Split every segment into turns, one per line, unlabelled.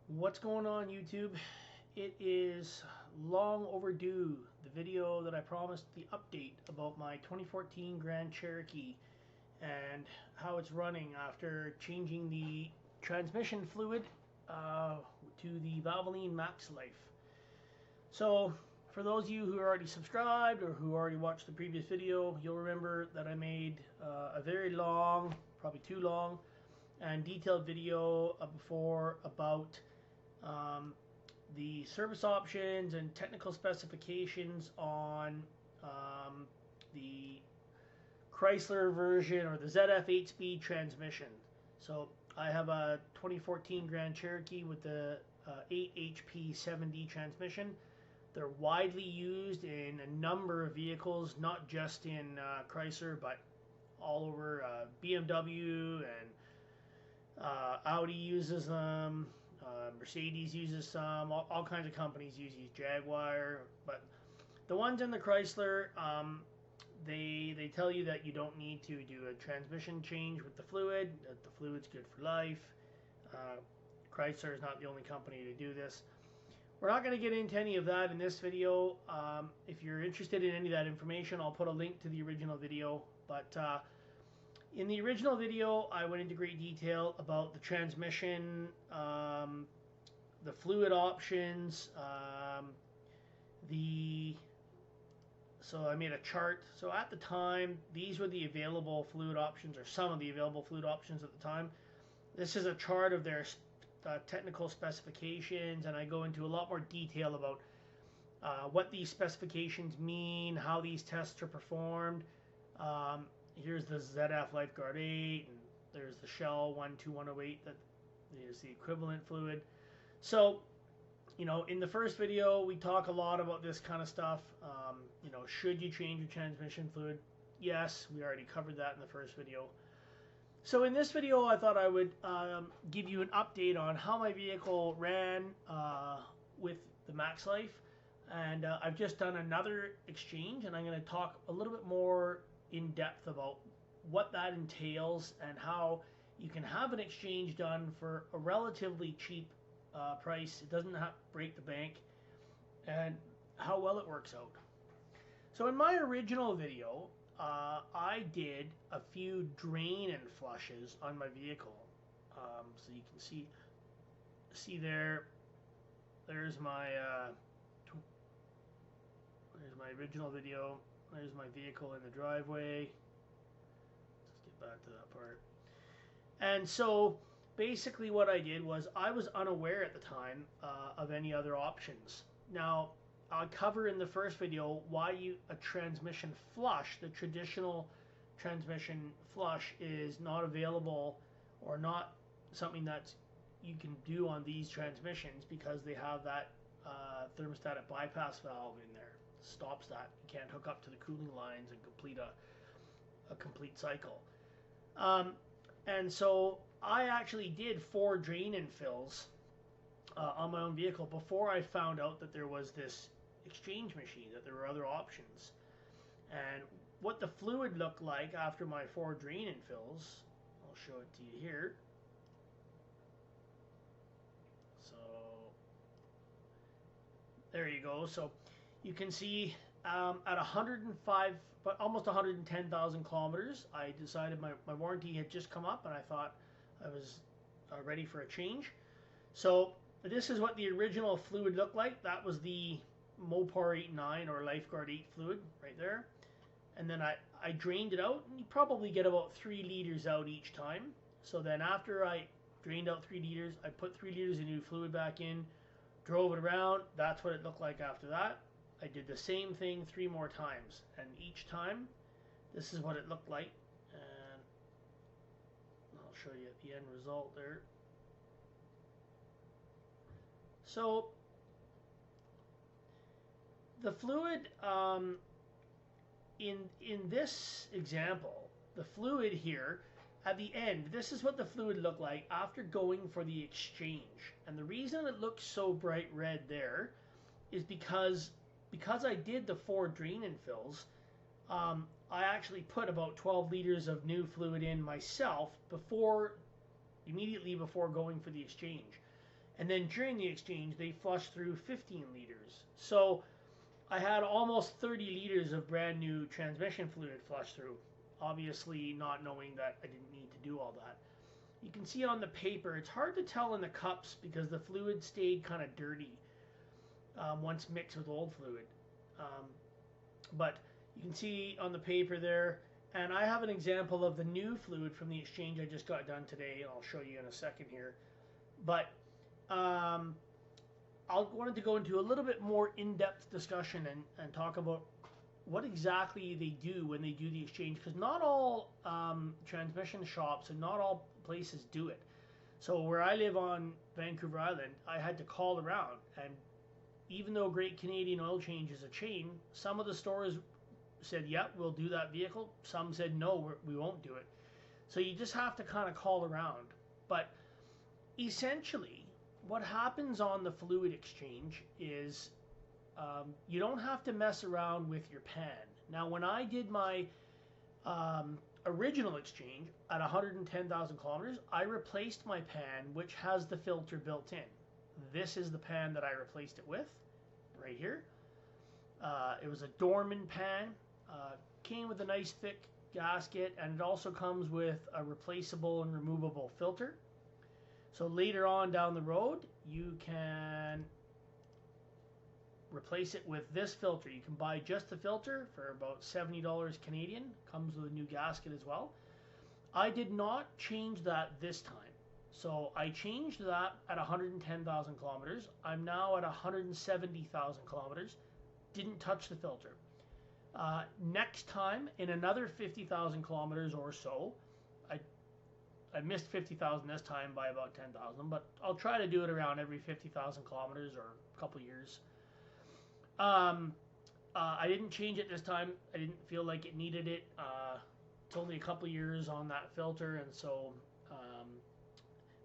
What's going on, YouTube? It is long overdue. The video that I promised, the update about my 2014 Grand Cherokee and how it's running after changing the transmission fluid to the Valvoline MAXLIFE. So, for those of you who are already subscribed or who already watched the previous video, you'll remember that I made a very long, probably too long, and detailed video before about the service options and technical specifications on the Chrysler version or the ZF 8-speed transmission. So I have a 2014 Grand Cherokee with the 8 HP 7D transmission. They're widely used in a number of vehicles, not just in Chrysler, but all over. BMW and Audi uses them. Mercedes uses some. All kinds of companies use these. Jaguar, but the ones in the Chrysler, they tell you that you don't need to do a transmission change with the fluid. That the fluid's good for life. Chrysler is not the only company to do this. We're not going to get into any of that in this video. If you're interested in any of that information, I'll put a link to the original video. But in the original video, I went into great detail about the transmission, the fluid options, so I made a chart. So at the time, these were the available fluid options, or some of the available fluid options at the time. This is a chart of their technical specifications, and I go into a lot more detail about what these specifications mean, how these tests are performed. Here's the ZF Lifeguard 8, and there's the Shell 12108 that is the equivalent fluid. So, in the first video, we talk a lot about this kind of stuff. Should you change your transmission fluid? Yes, we already covered that in the first video. So in this video, I thought I would give you an update on how my vehicle ran with the MAXLIFE. And I've just done another exchange, and I'm going to talk a little bit more in depth about what that entails and how you can have an exchange done for a relatively cheap price. It doesn't have to break the bank, and how well it works out. So in my original video, I did a few drain and flushes on my vehicle. So you can see there's my original video. There's my vehicle in the driveway. Let's get back to that part. And so basically what I did was I was unaware at the time of any other options. Now, I'll cover in the first video why a transmission flush, the traditional transmission flush, is not available or not something that you can do on these transmissions, because they have that thermostatic bypass valve in there. Stops that. You can't hook up to the cooling lines and complete a complete cycle. And so I actually did 4 drain and fills on my own vehicle before I found out that there was this exchange machine, that there were other options. And what the fluid looked like after my 4 drain and fills, I'll show it to you here. So there you go. So you can see at 105, but almost 110,000 kilometers, I decided my warranty had just come up, and I thought I was ready for a change. So this is what the original fluid looked like. That was the Mopar 8.9 or Lifeguard 8 fluid right there. And then I drained it out, and you probably get about 3 liters out each time. So then after I drained out 3 liters, I put 3 liters of new fluid back in, drove it around. That's what it looked like after that. I did the same thing 3 more times, and each time this is what it looked like. And I'll show you the end result there. So the fluid in this example, the fluid here at the end, this is what the fluid looked like after going for the exchange. And the reason it looks so bright red there is because I did the 4 drain and fills. I actually put about 12 liters of new fluid in myself immediately before going for the exchange. And then during the exchange, they flushed through 15 liters. So I had almost 30 liters of brand new transmission fluid flush through, obviously not knowing that I didn't need to do all that. You can see on the paper, it's hard to tell in the cups because the fluid stayed kind of dirty once mixed with old fluid. But you can see on the paper there, and I have an example of the new fluid from the exchange I just got done today, and I'll show you in a second here. But I wanted to go into a little bit more in-depth discussion and talk about what exactly they do when they do the exchange, because not all transmission shops and not all places do it. So where I live on Vancouver Island, I had to call around, and even though Great Canadian Oil Change is a chain, some of the stores said, yep, we'll do that vehicle. Some said, no, we won't do it. So you just have to kind of call around. But essentially, what happens on the fluid exchange is you don't have to mess around with your pan. Now, when I did my original exchange at 110,000 kilometers, I replaced my pan, which has the filter built in. This is the pan that I replaced it with, right here. It was a Dorman pan. Came with a nice thick gasket, and it also comes with a replaceable and removable filter. So later on down the road, you can replace it with this filter. You can buy just the filter for about $70 Canadian. Comes with a new gasket as well. I did not change that this time. So I changed that at 110,000 kilometers. I'm now at 170,000 kilometers. Didn't touch the filter. Next time, in another 50,000 kilometers or so, I missed 50,000 this time by about 10,000, but I'll try to do it around every 50,000 kilometers or a couple years. I didn't change it this time. I didn't feel like it needed it. It's only a couple years on that filter, and so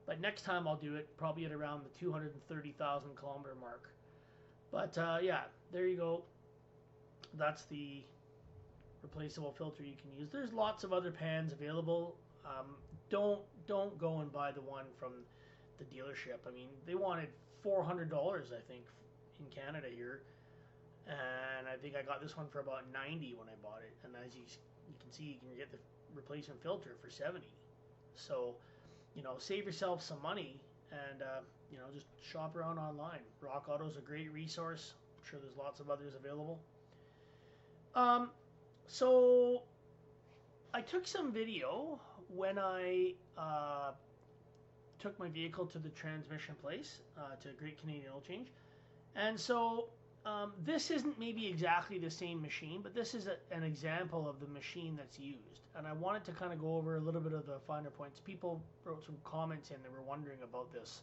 but next time I'll do it probably at around the 230,000 kilometer mark. But yeah, there you go. That's the replaceable filter you can use. There's lots of other pans available. Don't go and buy the one from the dealership. I mean, they wanted $400, I think, in Canada here, and I think I got this one for about $90 when I bought it. And as you can see, you can get the replacement filter for $70. So, you know, save yourself some money and you know, just shop around online. Rock Auto is a great resource. I'm sure there's lots of others available. So I took some video when I took my vehicle to the transmission place, to Great Canadian Oil Change. And so this isn't maybe exactly the same machine, but this is an example of the machine that's used. And I wanted to kind of go over a little bit of the finer points. People wrote some comments in that were wondering about this.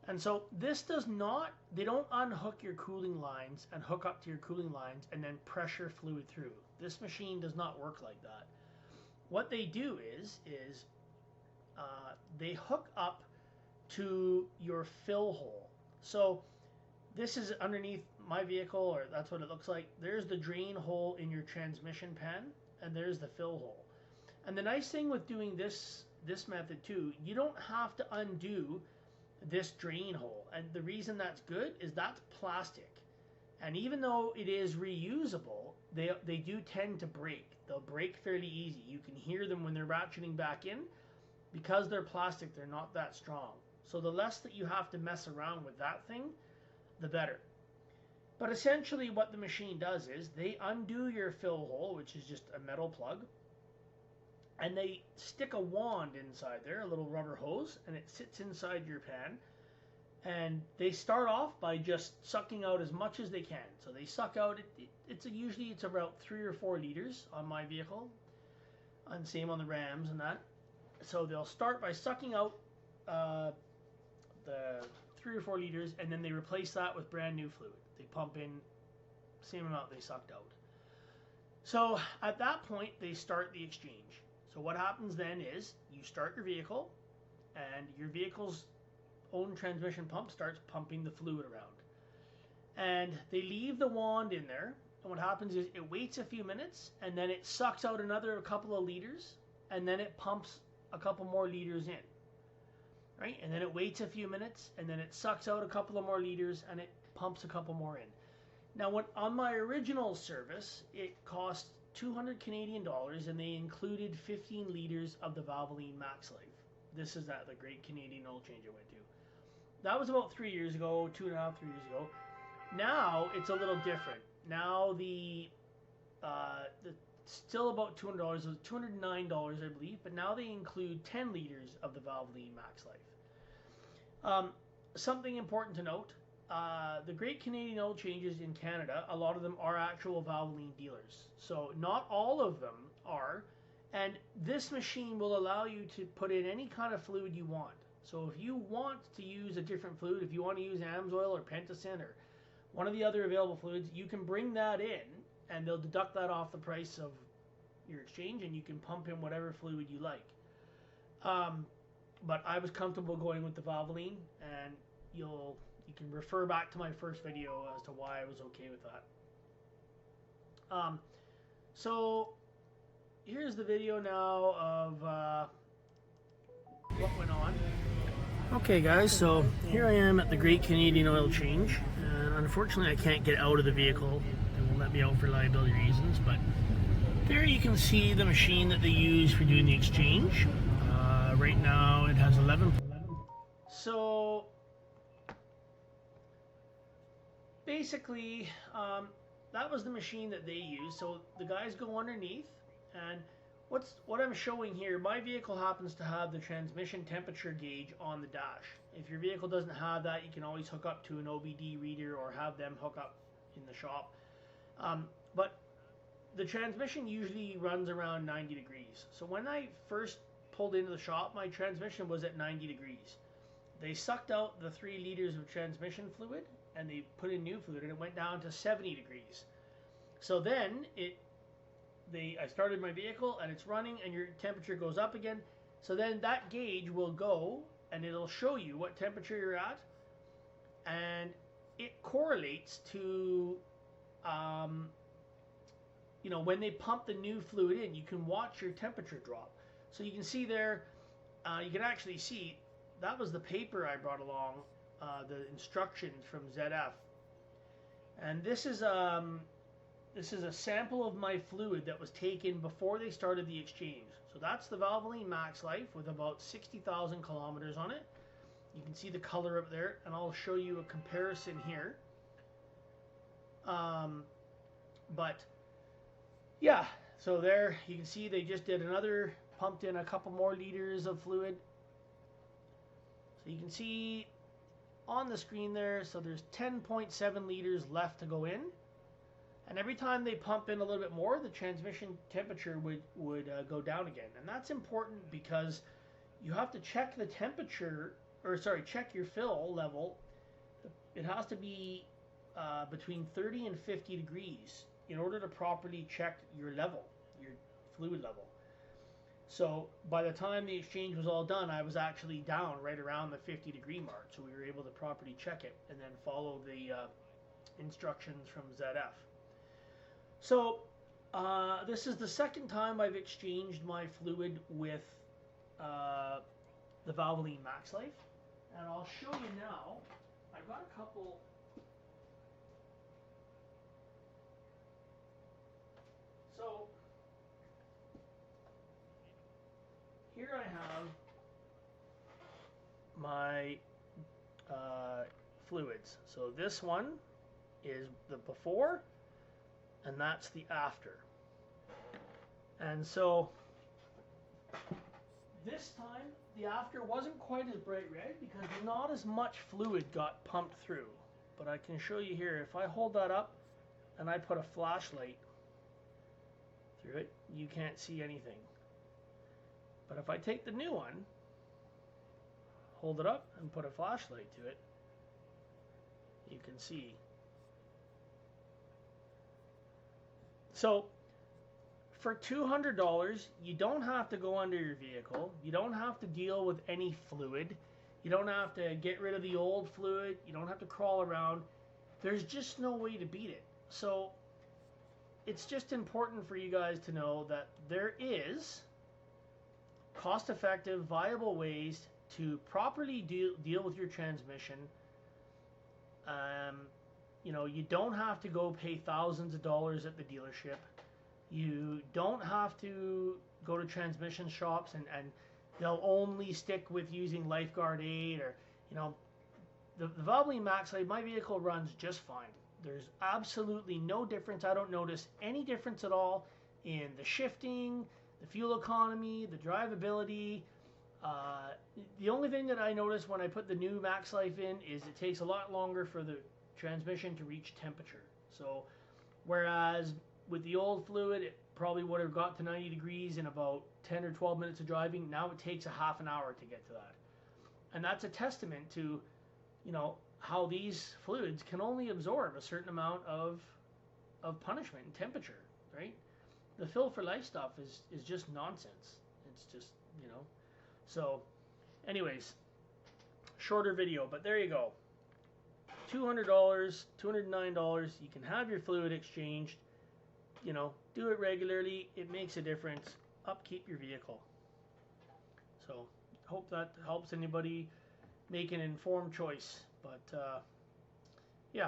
And so this does not, they don't unhook your cooling lines and hook up to your cooling lines and then pressure fluid through. This machine does not work like that. What they do is they hook up to your fill hole. So this is underneath my vehicle, or that's what it looks like. There's the drain hole in your transmission pan, and there's the fill hole. And the nice thing with doing this method too, you don't have to undo this drain hole. And the reason that's good is that's plastic. And even though it is reusable, they do tend to break. They'll break fairly easy. You can hear them when they're ratcheting back in. Because they're plastic, they're not that strong. So the less that you have to mess around with that thing, the better. But essentially what the machine does is they undo your fill hole, which is just a metal plug, and they stick a wand inside there, a little rubber hose, and it sits inside your pan. And they start off by just sucking out as much as they can. So they suck out, usually it's about 3 or 4 liters on my vehicle, and same on the Rams and that. So they'll start by sucking out the 3 or 4 liters, and then they replace that with brand new fluid. They pump in same amount they sucked out. So at that point, they start the exchange. So what happens then is you start your vehicle, and your vehicle's own transmission pump starts pumping the fluid around. And they leave the wand in there, and what happens is it waits a few minutes, and then it sucks out another couple of liters, and then it pumps a couple more liters in. right? And then it waits a few minutes, and then it sucks out a couple of more liters, and it pumps a couple more in. Now, when on my original service, it cost 200 Canadian dollars, and they included 15 liters of the Valvoline MAXLIFE. This is the great Canadian oil change I went to. That was about 3 years ago, 2.5, 3 years ago. Now it's a little different. Now the still about $200. It was $209, I believe, but now they include 10 liters of the Valvoline MAXLIFE. Something important to note: the Great Canadian Oil Changes in Canada, a lot of them are actual Valvoline dealers. So not all of them are, and this machine will allow you to put in any kind of fluid you want. So if you want to use a different fluid, if you want to use AMSOIL or Pentacin or one of the other available fluids, you can bring that in, and they'll deduct that off the price of your exchange, and you can pump in whatever fluid you like. But I was comfortable going with the Valvoline, and you can refer back to my first video as to why I was okay with that. So here's the video now of what went on. Okay guys, so here I am at the Great Canadian Oil Change, and unfortunately I can't get out of the vehicle. They won't let me out for liability reasons, but there you can see the machine that they use for doing the exchange. Right now it has 11. So basically that was the machine that they use. So the guys go underneath, and what I'm showing here, my vehicle happens to have the transmission temperature gauge on the dash. If your vehicle doesn't have that, you can always hook up to an OBD reader or have them hook up in the shop. But the transmission usually runs around 90 degrees. So when I first pulled into the shop, my transmission was at 90 degrees. They sucked out the 3 liters of transmission fluid, and they put in new fluid, and it went down to 70 degrees. So then I started my vehicle, and it's running, and your temperature goes up again. So then that gauge will go, and it'll show you what temperature you're at, and it correlates to when they pump the new fluid in, you can watch your temperature drop. So you can see there, you can actually see, that was the paper I brought along, the instructions from ZF. And this is a sample of my fluid that was taken before they started the exchange. So that's the Valvoline MAXLIFE with about 60,000 kilometers on it. You can see the color up there, and I'll show you a comparison here. But yeah, so there you can see they just did another, pumped in a couple more liters of fluid. So you can see on the screen there, so there's 10.7 liters left to go in. And every time they pump in a little bit more, the transmission temperature would go down again. And that's important because you have to check the temperature, or sorry, check your fill level. It has to be between 30 and 50 degrees in order to properly check your level, your fluid level. So by the time the exchange was all done, I was actually down right around the 50 degree mark. So we were able to properly check it and then follow the instructions from ZF. So this is the second time I've exchanged my fluid with the Valvoline MAXLIFE. And I'll show you now. I've got a couple. So here I have my fluids. So this one is the before, and that's the after. And so this time the after wasn't quite as bright red because not as much fluid got pumped through. But I can show you here, if I hold that up and I put a flashlight through it, you can't see anything. But if I take the new one, hold it up and put a flashlight to it, you can see. So for $200, you don't have to go under your vehicle. You don't have to deal with any fluid. You don't have to get rid of the old fluid. You don't have to crawl around. There's just no way to beat it. So it's just important for you guys to know that there is cost-effective, viable ways to properly deal with your transmission, you know, you don't have to go pay thousands of dollars at the dealership. You don't have to go to transmission shops and they'll only stick with using Lifeguard 8 or, you know, the Valvoline MAXLIFE, my vehicle runs just fine. There's absolutely no difference. I don't notice any difference at all in the shifting, the fuel economy, the drivability. The only thing that I notice when I put the new MAXLIFE in is it takes a lot longer for the transmission to reach temperature. So whereas with the old fluid, it probably would have got to 90 degrees in about 10 or 12 minutes of driving. Now it takes a half an hour to get to that. And that's a testament to, you know, how these fluids can only absorb a certain amount of punishment and temperature, right? The fill for life stuff is just nonsense. It's just, you know. So anyways, shorter video, but there you go. $200, $209, you can have your fluid exchanged. You know, do it regularly. It makes a difference. Upkeep your vehicle. So hope that helps anybody make an informed choice. But yeah,